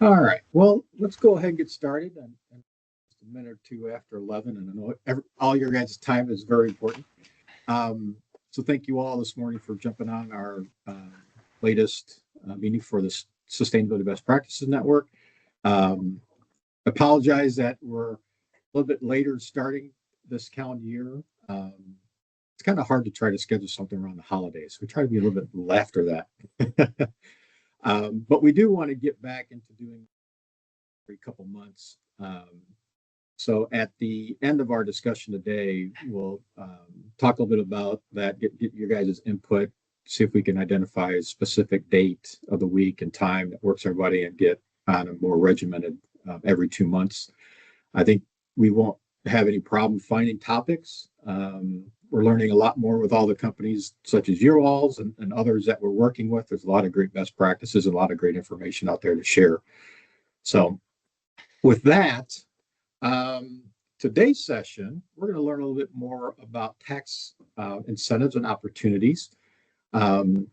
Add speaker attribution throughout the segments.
Speaker 1: All right. Well, let's go ahead and get started. And just a minute or two after 11, and I know all your guys' time is very important. Um, so thank you all this morning for jumping on our latest meeting for the Sustainability Best Practices Network. Um, Apologize that we're a little bit later starting this calendar year. It's kind of hard to try to schedule something around the holidays. We try to be a little bit after that. But we do want to get back into doing every couple months. So at the end of our discussion today, we'll talk a little bit about that, get your guys' input, see if we can identify a specific date of the week and time that works for everybody and get on a more regimented every 2 months. I think we won't have any problem finding topics. We're learning a lot more with all the companies such as your alls and others that we're working with. There's a lot of great best practices, a lot of great information out there to share. So with that, um, today's session, we're going to learn a little bit more about tax incentives and opportunities. Um,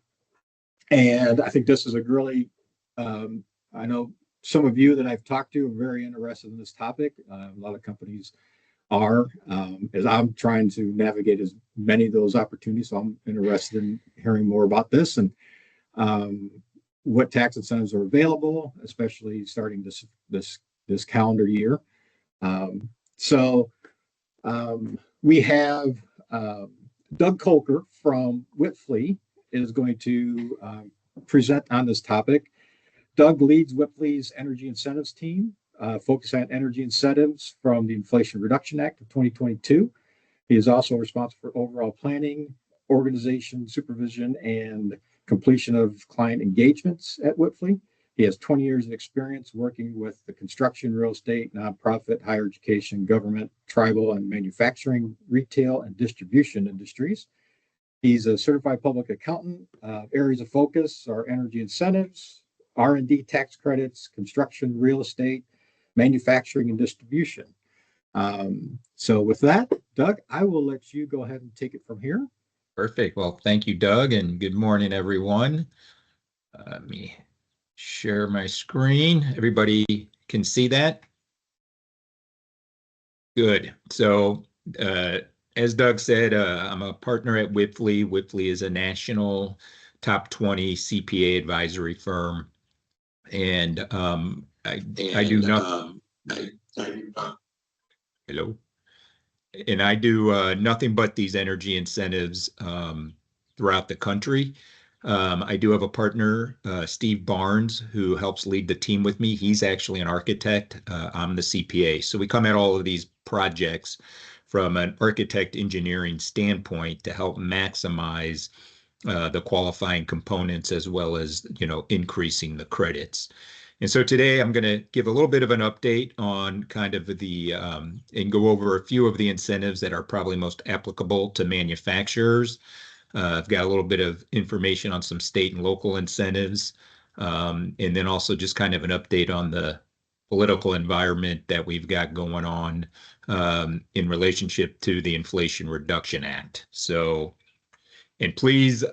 Speaker 1: and I think this is a really, I know some of you that I've talked to are very interested in this topic. A lot of companies are, as I'm trying to navigate as many of those opportunities. So I'm interested in hearing more about this and um, what tax incentives are available, especially starting this calendar year. Um, so we have Doug Kolker from Wipfli is going to present on this topic. Doug leads Wipfli's energy incentives team, focused on energy incentives from the Inflation Reduction Act of 2022. He is also responsible for overall planning, organization, supervision, and completion of client engagements at Wipfli. He has 20 years of experience working with the construction, real estate, nonprofit, higher education, government, tribal, and manufacturing, retail, and distribution industries. He's a certified public accountant. Areas of focus are energy incentives, R&D tax credits, construction, real estate, manufacturing, and distribution. So with that, Doug, I will let you go ahead and take it from here.
Speaker 2: Perfect. Well, thank you, Doug, and good morning, everyone. Let me share my screen. Everybody can see that? Good. So, as Doug said, I'm a partner at Wipfli. Wipfli is a national top 20 CPA advisory firm, and I do nothing. Hello. And I do nothing but these energy incentives throughout the country. I do have a partner, Steve Barnes, who helps lead the team with me. He's actually an architect. I'm the CPA. So we come at all of these projects from an architect engineering standpoint to help maximize the qualifying components as well as, increasing the credits. And so today I'm going to give a little bit of an update on kind of and go over a few of the incentives that are probably most applicable to manufacturers. I've got a little bit of information on some state and local incentives, and then also just kind of an update on the political environment that we've got going on in relationship to the Inflation Reduction Act. So, and please,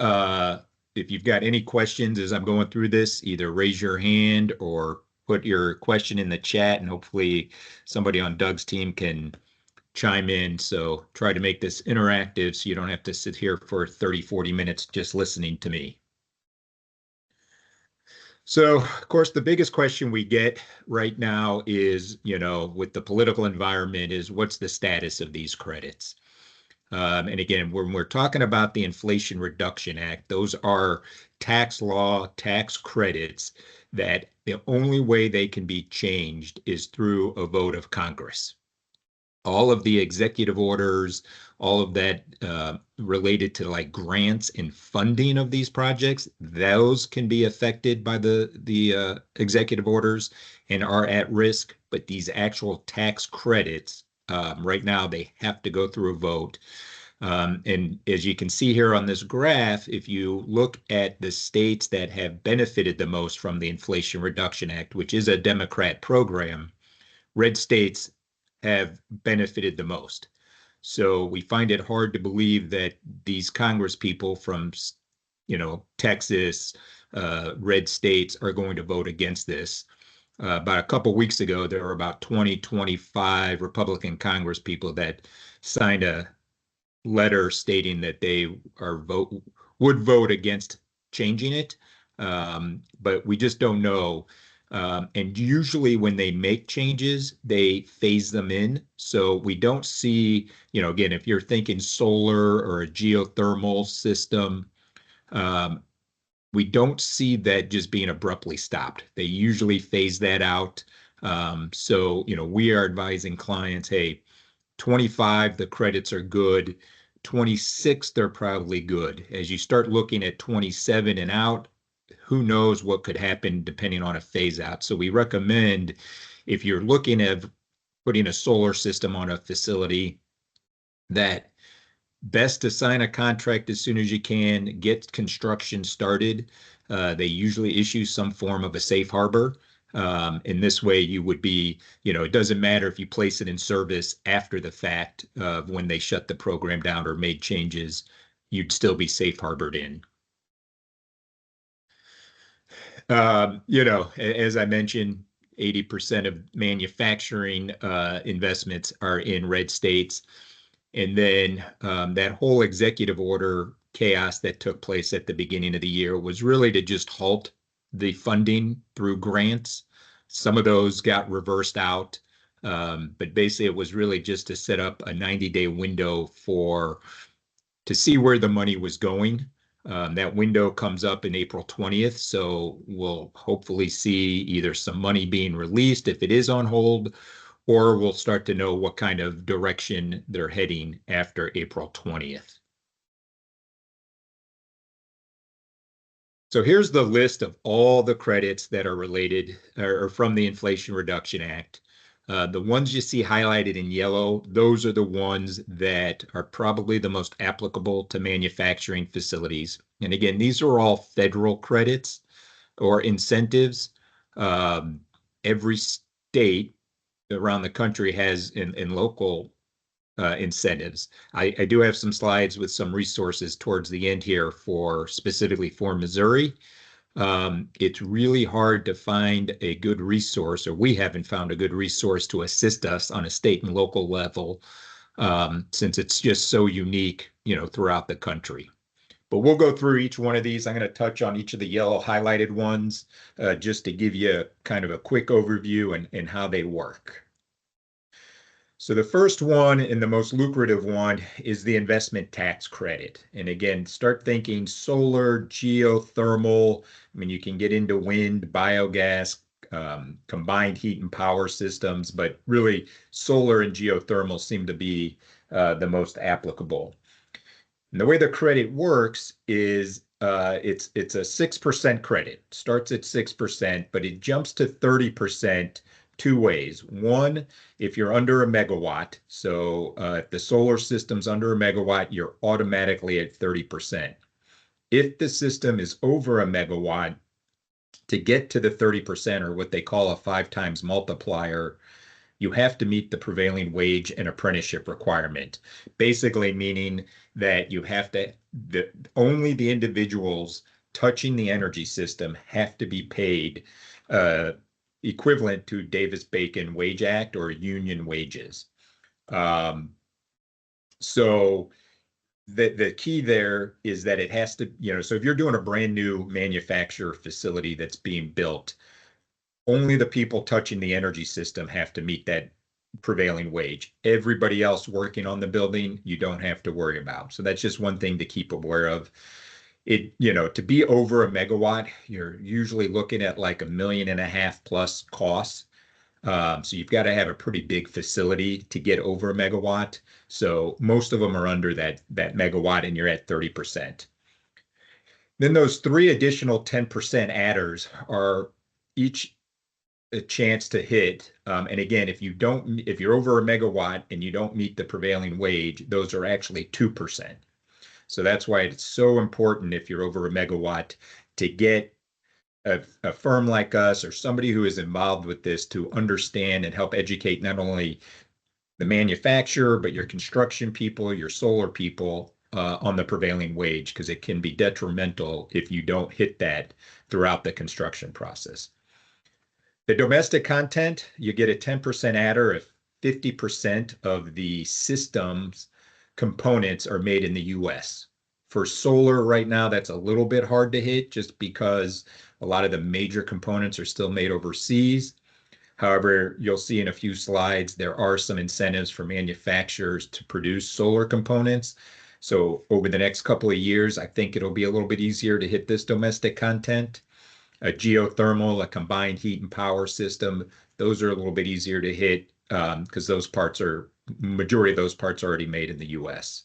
Speaker 2: if you've got any questions as I'm going through this, either raise your hand or put your question in the chat, and hopefully somebody on Doug's team can chime in. So try to make this interactive so you don't have to sit here for 30, 40 minutes just listening to me. So, of course, the biggest question we get right now is, with the political environment is what's the status of these credits? And again, when we're talking about the Inflation Reduction Act, those are tax law, tax credits that the only way they can be changed is through a vote of Congress. All of the executive orders, all of that related to like grants and funding of these projects, those can be affected by the executive orders and are at risk. But these actual tax credits, right now, they have to go through a vote. And as you can see here on this graph, if you look at the states that have benefited the most from the Inflation Reduction Act, which is a Democrat program, red states have benefited the most. So we find it hard to believe that these Congress people from, Texas, red states are going to vote against this. About a couple weeks ago, there were about 20, 25 Republican Congress people that signed a letter stating that they would vote against changing it. But we just don't know. And usually when they make changes, they phase them in. So we don't see, again, if you're thinking solar or a geothermal system, um, we don't see that just being abruptly stopped. They usually phase that out. So, we are advising clients, hey, 25, the credits are good. 26, they're probably good. As you start looking at 27 and out, who knows what could happen depending on a phase out. So we recommend if you're looking at putting a solar system on a facility, that best to sign a contract as soon as you can, get construction started. They usually issue some form of a safe harbor. In this way, you would be, it doesn't matter if you place it in service after the fact of when they shut the program down or made changes, you'd still be safe harbored in. As I mentioned, 80% of manufacturing investments are in red states. And then that whole executive order chaos that took place at the beginning of the year was really to just halt the funding through grants. Some of those got reversed out, but basically it was really just to set up a 90-day window to see where the money was going. That window comes up in April 20th, so we'll hopefully see either some money being released if it is on hold, or we'll start to know what kind of direction they're heading after April 20th. So here's the list of all the credits that are related or from the Inflation Reduction Act. The ones you see highlighted in yellow, those are the ones that are probably the most applicable to manufacturing facilities. And again, these are all federal credits or incentives. Every state around the country has in local incentives. I do have some slides with some resources towards the end here specifically for Missouri. It's really hard to find a good resource, or we haven't found a good resource to assist us on a state and local level, since it's just so unique, throughout the country. But we'll go through each one of these. I'm going to touch on each of the yellow highlighted ones, just to give you kind of a quick overview and how they work. So the first one and the most lucrative one is the investment tax credit. And again, start thinking solar, geothermal. I mean, you can get into wind, biogas, combined heat and power systems, but really solar and geothermal seem to be the most applicable. And the way the credit works is it's a 6% credit. Starts at 6%, but it jumps to 30% two ways. One, if you're under a megawatt. So if the solar system's under a megawatt, you're automatically at 30%. If the system is over a megawatt, to get to the 30%, or what they call a 5 times multiplier, you have to meet the prevailing wage and apprenticeship requirement. Basically meaning that you have to, only the individuals touching the energy system have to be paid equivalent to Davis-Bacon Wage Act or union wages. So the key there is that it has to, so if you're doing a brand new manufacturer facility that's being built, only the people touching the energy system have to meet that prevailing wage. Everybody else working on the building, you don't have to worry about. So that's just one thing to keep aware of. To be over a megawatt, you're usually looking at like $1.5 million plus costs. So you've got to have a pretty big facility to get over a megawatt. So most of them are under that megawatt, and you're at 30%. Then those 3 additional 10% adders are each a chance to hit. And again, if you're over a megawatt and you don't meet the prevailing wage, those are actually 2%. So that's why it's so important, if you're over a megawatt, to get a firm like us or somebody who is involved with this to understand and help educate not only the manufacturer, but your construction people, your solar people, on the prevailing wage, because it can be detrimental if you don't hit that throughout the construction process. The domestic content, you get a 10% adder if 50% of the system's components are made in the US. For solar right now, that's a little bit hard to hit just because a lot of the major components are still made overseas. However, you'll see in a few slides, there are some incentives for manufacturers to produce solar components. So over the next couple of years, I think it'll be a little bit easier to hit this domestic content. A geothermal, a combined heat and power system, those are a little bit easier to hit because majority of those parts are already made in the US.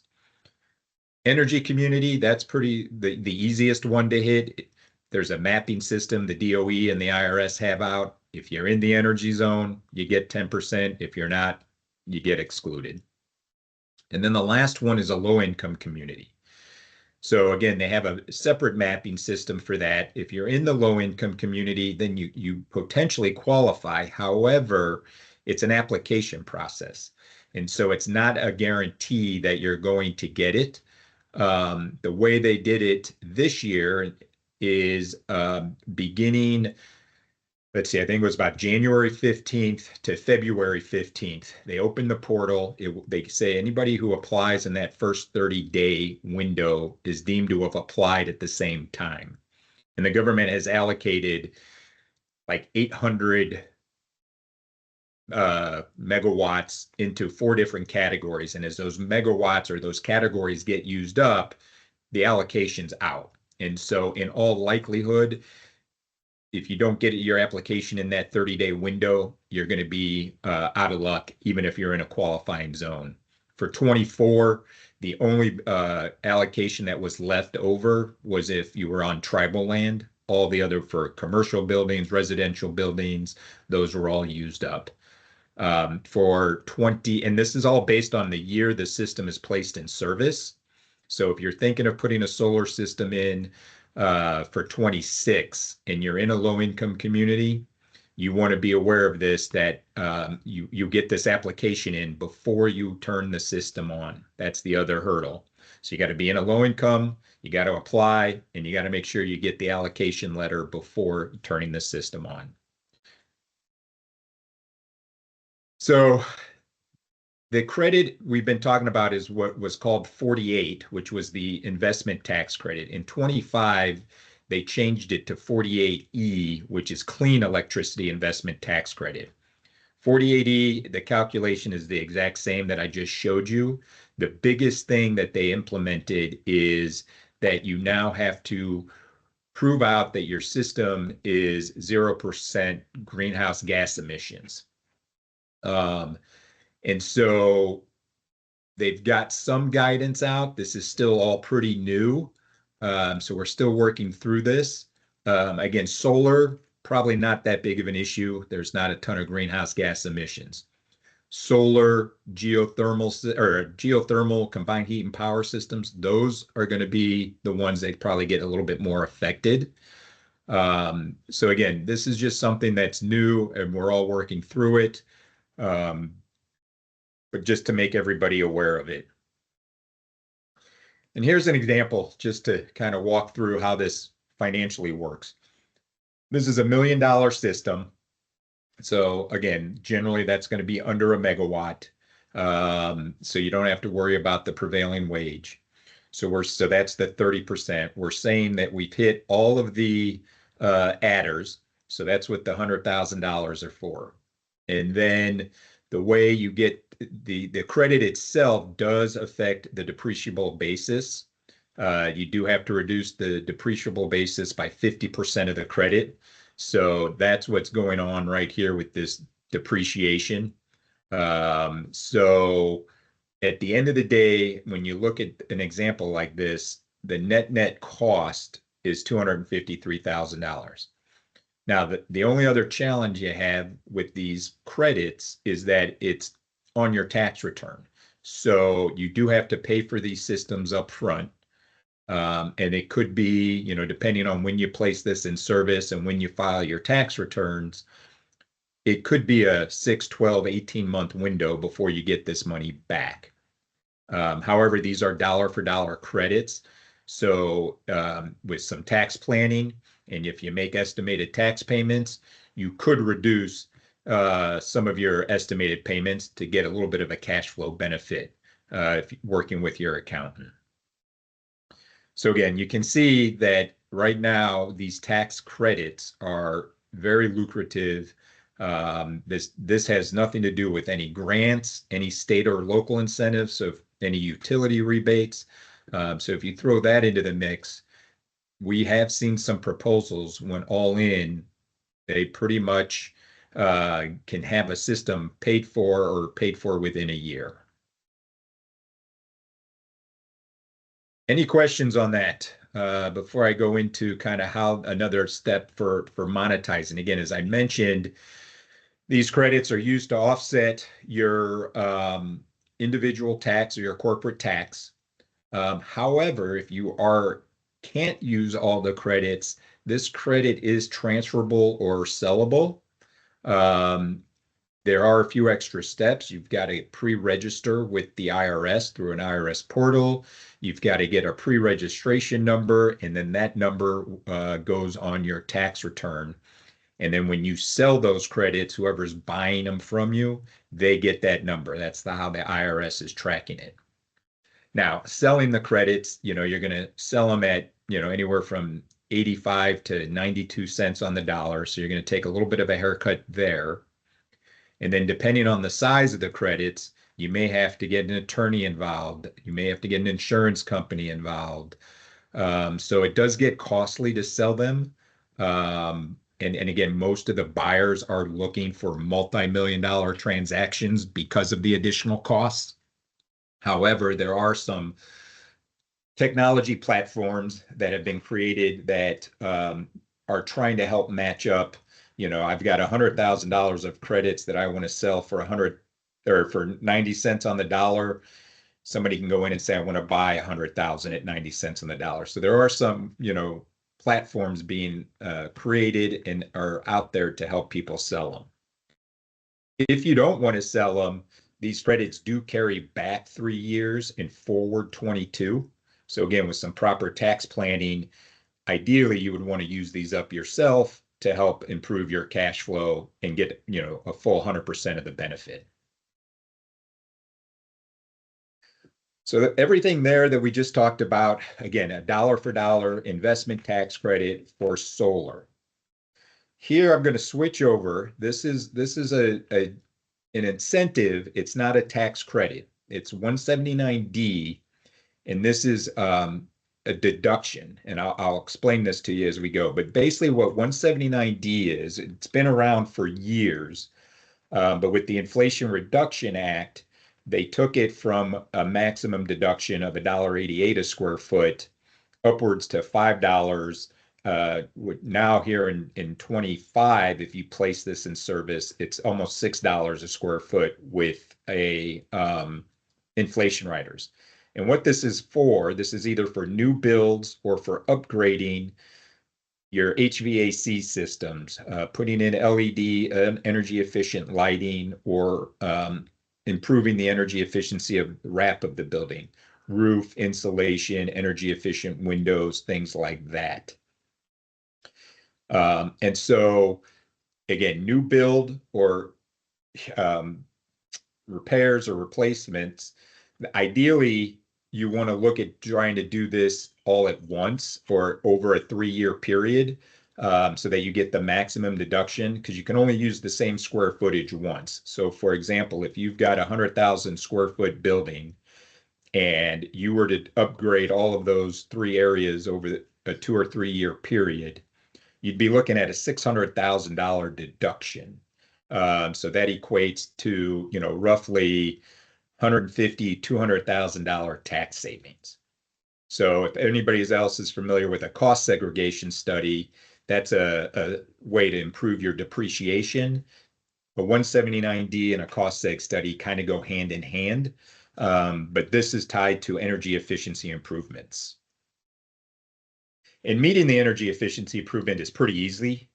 Speaker 2: Energy community, that's the easiest one to hit. There's a mapping system the DOE and the IRS have out. If you're in the energy zone, you get 10%. If you're not, you get excluded. And then the last one is a low income community. So again, they have a separate mapping system for that. If you're in the low income community, then you potentially qualify. However, it's an application process. And so it's not a guarantee that you're going to get it. The way they did it this year is beginning, let's see, I think it was about January 15th to February 15th. They opened the portal. They say anybody who applies in that first 30-day window is deemed to have applied at the same time. And the government has allocated like 800 megawatts into 4 different categories. And as those megawatts or those categories get used up, the allocation's out. And so in all likelihood, if you don't get your application in that 30-day window, you're going to be out of luck, even if you're in a qualifying zone. For 24, the only allocation that was left over was if you were on tribal land. All the other for commercial buildings, residential buildings, those were all used up. For 20, and this is all based on the year the system is placed in service. So if you're thinking of putting a solar system in for 26 and you're in a low income community, you want to be aware of this, that you get this application in before you turn the system on. That's the other hurdle. So you got to be in a low income, you got to apply, and you got to make sure you get the allocation letter before turning the system on. So the credit we've been talking about is what was called 48, which was the investment tax credit. In 25, they changed it to 48E, which is clean electricity investment tax credit. 48E, the calculation is the exact same that I just showed you. The biggest thing that they implemented is that you now have to prove out that your system is 0% greenhouse gas emissions. And so they've got some guidance out. This is still all pretty new. So we're still working through this. Again, solar, probably not that big of an issue. There's not a ton of greenhouse gas emissions. Solar, geothermal combined heat and power systems, those are going to be the ones that probably get a little bit more affected. So again, this is just something that's new and we're all working through it. But just to make everybody aware of it. And here's an example just to kind of walk through how this financially works. This is $1 million system. So again, generally that's going to be under a megawatt. So you don't have to worry about the prevailing wage. So that's the 30%. We're saying that we've hit all of the adders. So that's what the $100,000 are for. And then the way you get the credit itself does affect the depreciable basis. You do have to reduce the depreciable basis by 50% of the credit. So that's what's going on right here with this depreciation. So at the end of the day, when you look at an example like this, the net cost is $253,000. Now, the only other challenge you have with these credits is that it's on your tax return. So you do have to pay for these systems up front. And it could be, depending on when you place this in service and when you file your tax returns, it could be a 6, 12, 18-month window before you get this money back. However, these are dollar for dollar credits. So with some tax planning, And if you make estimated tax payments, you could reduce some of your estimated payments to get a little bit of a cash flow benefit if working with your accountant. So again, you can see that right now these tax credits are very lucrative. This has nothing to do with any grants, any state or local incentives, so any utility rebates. So if you throw that into the mix, we have seen some proposals when all in, they pretty much can have a system paid for within a year. Any questions on that before I go into kind of how another step for monetizing? Again, as I mentioned, these credits are used to offset your individual tax or your corporate tax. However, if you can't use all the credits, this credit is transferable or sellable. There are a few extra steps. You've got to pre-register with the IRS through an IRS portal. You've got to get a pre-registration number, and then that number goes on your tax return. And then when you sell those credits, whoever's buying them from you, they get that number. That's how the IRS is tracking it. Now, selling the credits, you're going to sell them at, anywhere from 85 to 92 cents on the dollar. So you're going to take a little bit of a haircut there. And then depending on the size of the credits, you may have to get an attorney involved. You may have to get an insurance company involved. So it does get costly to sell them. And again, most of the buyers are looking for multi-million-dollar transactions because of the additional costs. However, there are some technology platforms that have been created that are trying to help match up. I've got $100,000 of credits that I want to sell for 100 or for 90 cents on the dollar. Somebody can go in and say, I want to buy 100,000 at 90 cents on the dollar. So there are some, platforms being created and are out there to help people sell them. If you don't want to sell them, these credits do carry back 3 years and forward 22. So again, with some proper tax planning, ideally you would want to use these up yourself to help improve your cash flow and get, a full 100% of the benefit. So everything there that we just talked about, again, a dollar for dollar investment tax credit for solar. Here I'm going to switch over. This is an incentive. It's not a tax credit. It's 179D, and this is a deduction, and I'll explain this to you as we go. But basically what 179D is, it's been around for years, but with the Inflation Reduction Act, they took it from a maximum deduction of $1.88 a square foot upwards to $5. Now here in 25, if you place this in service, it's almost $6 a square foot with a inflation riders. And what this is either for new builds or for upgrading your HVAC systems, putting in LED energy efficient lighting, or improving the energy efficiency of the wrap of the building, roof insulation, energy efficient windows, things like that. And so again, new build or repairs or replacements, ideally you want to look at trying to do this all at once or over a 3-year period, so that you get the maximum deduction, because you can only use the same square footage once. So for example, if you've got 100,000 square foot building and you were to upgrade all of those 3 areas over a 2 or 3 year period, you'd be looking at a $600,000 deduction. So that equates to, roughly $150,000, $200,000 tax savings. So if anybody else is familiar with a cost segregation study, that's a way to improve your depreciation. A 179D and a cost seg study kind of go hand in hand, but this is tied to energy efficiency improvements. And meeting the energy efficiency improvement is pretty easy.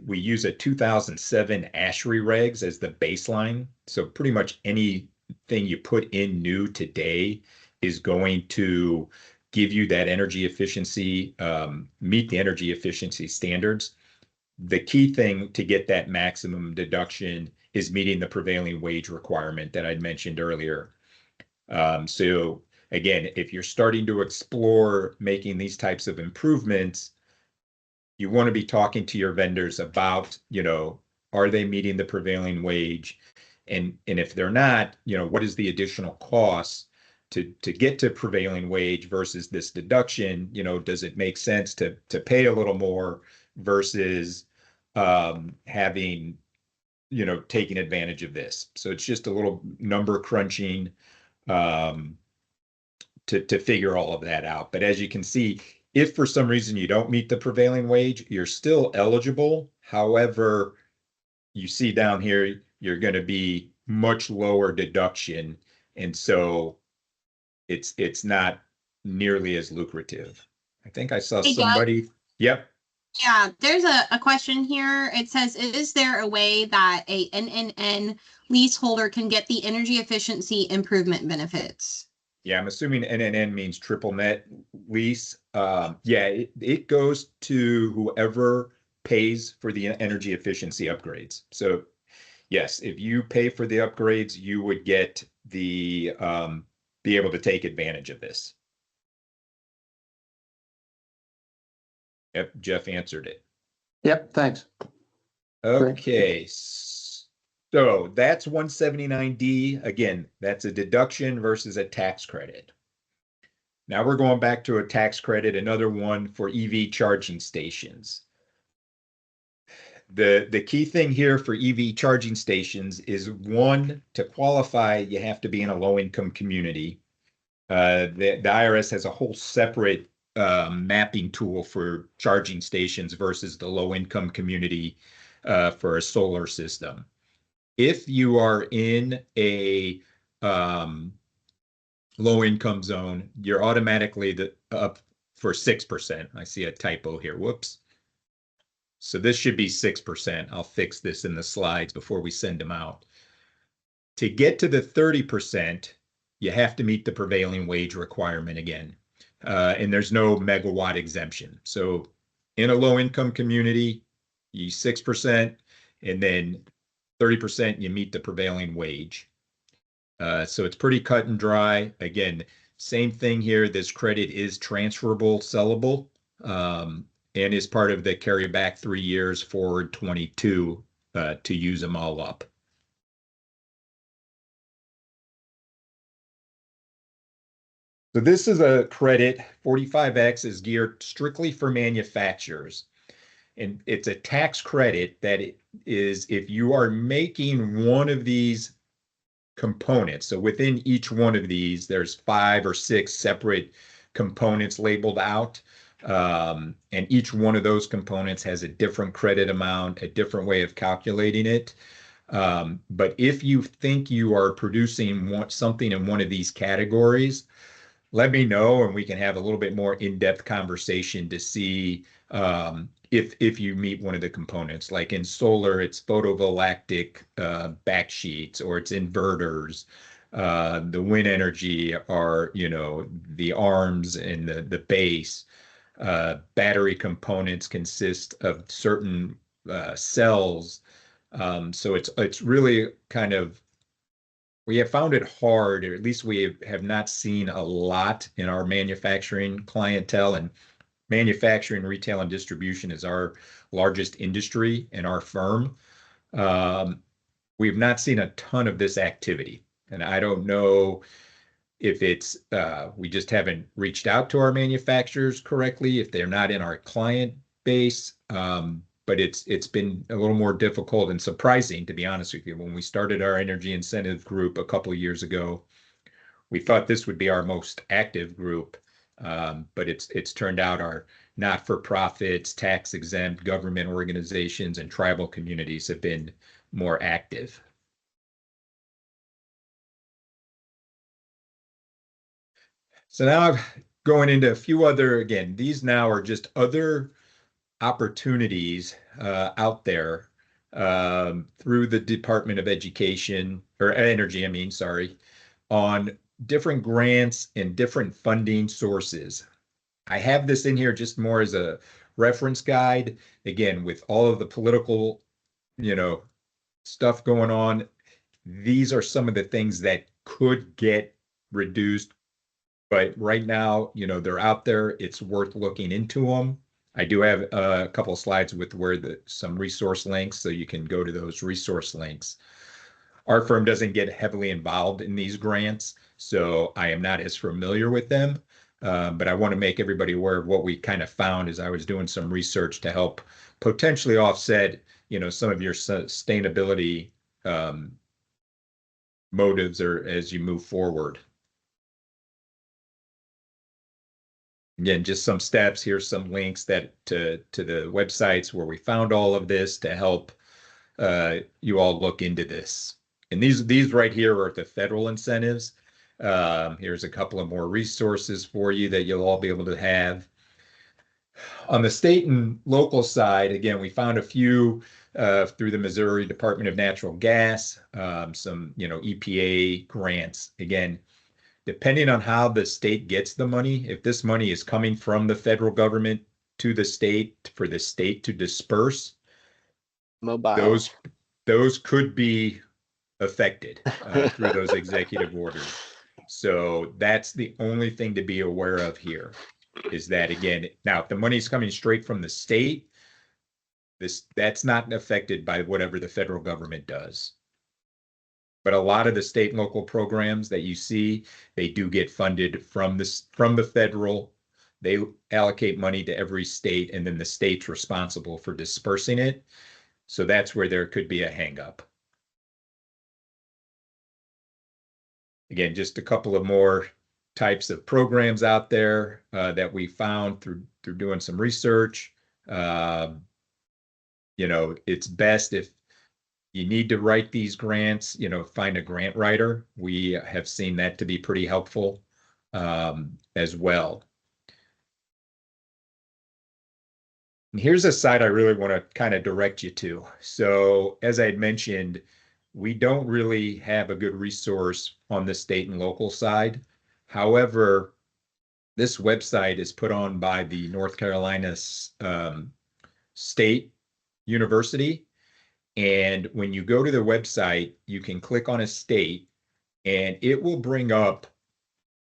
Speaker 2: We use a 2007 ASHRAE regs as the baseline. So pretty much anything you put in new today is going to give you that energy efficiency, meet the energy efficiency standards. The key thing to get that maximum deduction is meeting the prevailing wage requirement that I'd mentioned earlier. So again, if you're starting to explore making these types of improvements, you want to be talking to your vendors about, are they meeting the prevailing wage? And if they're not, what is the additional cost to get to prevailing wage versus this deduction? Does it make sense to pay a little more versus having, taking advantage of this? So it's just a little number crunching to figure all of that out. But as you can see, if for some reason you don't meet the prevailing wage, you're still eligible. However, you see down here, you're going to be much lower deduction. And so it's not nearly as lucrative. I think I saw
Speaker 3: Hey, Doug.
Speaker 2: somebody. Yep.
Speaker 3: Yeah, there's a question here. It says, is there a way that a NNN leaseholder can get the energy efficiency improvement benefits?
Speaker 2: Yeah, I'm assuming NNN means triple net lease. Yeah, it goes to whoever pays for the energy efficiency upgrades. So yes, if you pay for the upgrades, you would get the be able to take advantage of this. Yep, Jeff answered it.
Speaker 4: Yep, thanks.
Speaker 2: Okay, so that's 179D. Again, that's a deduction versus a tax credit. Now we're going back to a tax credit, another one for EV charging stations. The key thing here for EV charging stations is, one, to qualify, you have to be in a low-income community. The IRS has a whole separate mapping tool for charging stations versus the low-income community for a solar system. If you are in a low-income zone, you're automatically up for 6%. I see a typo here. Whoops. So this should be 6%. I'll fix this in the slides before we send them out. To get to the 30%, you have to meet the prevailing wage requirement again. And there's no megawatt exemption. So in a low-income community, you 6%, and then 30%, you meet the prevailing wage. So it's pretty cut and dry. Again, same thing here. This credit is transferable, sellable, and is part of the carry back 3 years forward 22 to use them all up. So this is a credit. 45X is geared strictly for manufacturers. And it's a tax credit that is if you are making one of these components. So within each one of these, there's 5 or 6 separate components labeled out. And each one of those components has a different credit amount, a different way of calculating it. But if you think you are producing something in one of these categories, let me know and we can have a little bit more in-depth conversation to see if you meet one of the components. Like in solar, it's photovoltaic backsheets, or it's inverters. The wind energy are, the arms and the base. Battery components consist of certain cells. So it's really kind of, we have found it hard, or at least we have not seen a lot in our manufacturing clientele. And manufacturing, retail, and distribution is our largest industry in our firm. We've not seen a ton of this activity. And I don't know if it's we just haven't reached out to our manufacturers correctly, if they're not in our client base. But it's been a little more difficult and surprising, to be honest with you. When we started our energy incentive group a couple of years ago, we thought this would be our most active group, but it's turned out our not-for-profits, tax-exempt government organizations, and tribal communities have been more active. So now I'm going into a few other, again, these now are just other opportunities out there through the Department of Education, or Energy, sorry, on different grants and different funding sources. I have this in here just more as a reference guide. Again, with all of the political, stuff going on, these are some of the things that could get reduced. But right now, they're out there. It's worth looking into them. I do have a couple of slides with where some resource links, so you can go to those resource links. Our firm doesn't get heavily involved in these grants, so I am not as familiar with them. But I want to make everybody aware of what we kind of found as I was doing some research to help potentially offset, some of your sustainability motives or as you move forward. Again, just some steps. Here's some links to the websites where we found all of this to help you all look into this. And these right here are the federal incentives. Here's a couple of more resources for you that you'll all be able to have. On the state and local side, again, we found a few through the Missouri Department of Natural Gas, some EPA grants. Again, depending on how the state gets the money, if this money is coming from the federal government to the state for the state to disperse, those could be affected through those executive orders. So that's the only thing to be aware of here, is that, again, now if the money is coming straight from the state, that's not affected by whatever the federal government does. But a lot of the state and local programs that you see, they do get funded from the federal. They allocate money to every state, and then the state's responsible for dispersing it. So that's where there could be a hang-up. Again, just a couple of more types of programs out there that we found through doing some research. It's best if you need to write these grants, find a grant writer. We have seen that to be pretty helpful as well. And here's a site I really want to kind of direct you to. So as I had mentioned, we don't really have a good resource on the state and local side. However, this website is put on by the North Carolina State University. And when you go to the website, you can click on a state and it will bring up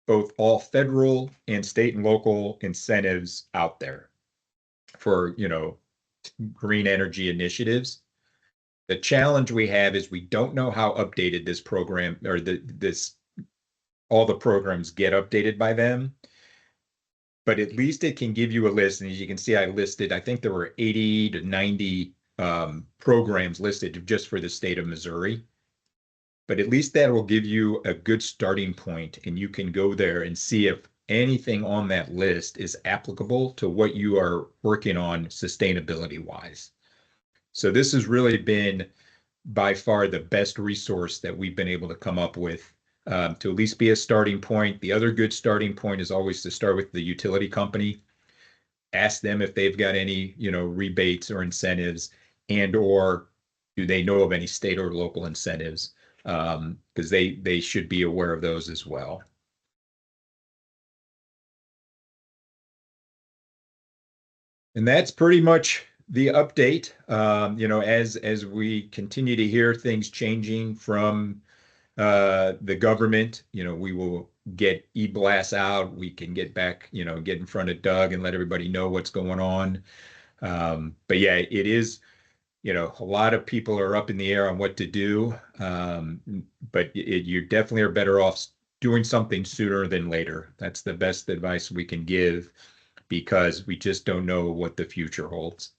Speaker 2: both all federal and state and local incentives out there for, green energy initiatives. The challenge we have is we don't know how updated this program or all the programs get updated by them. But at least it can give you a list. And as you can see, I think there were 80 to 90 programs listed just for the state of Missouri. But at least that will give you a good starting point, and you can go there and see if anything on that list is applicable to what you are working on sustainability wise. So this has really been by far the best resource that we've been able to come up with to at least be a starting point. The other good starting point is always to start with the utility company. Ask them if they've got any, rebates or incentives, and or do they know of any state or local incentives? Because they should be aware of those as well. And that's pretty much the update. As we continue to hear things changing from the government, we will get e-blasts out. We can get back, get in front of Doug and let everybody know what's going on. But yeah, it is, a lot of people are up in the air on what to do. But you definitely are better off doing something sooner than later. That's the best advice we can give, because we just don't know what the future holds.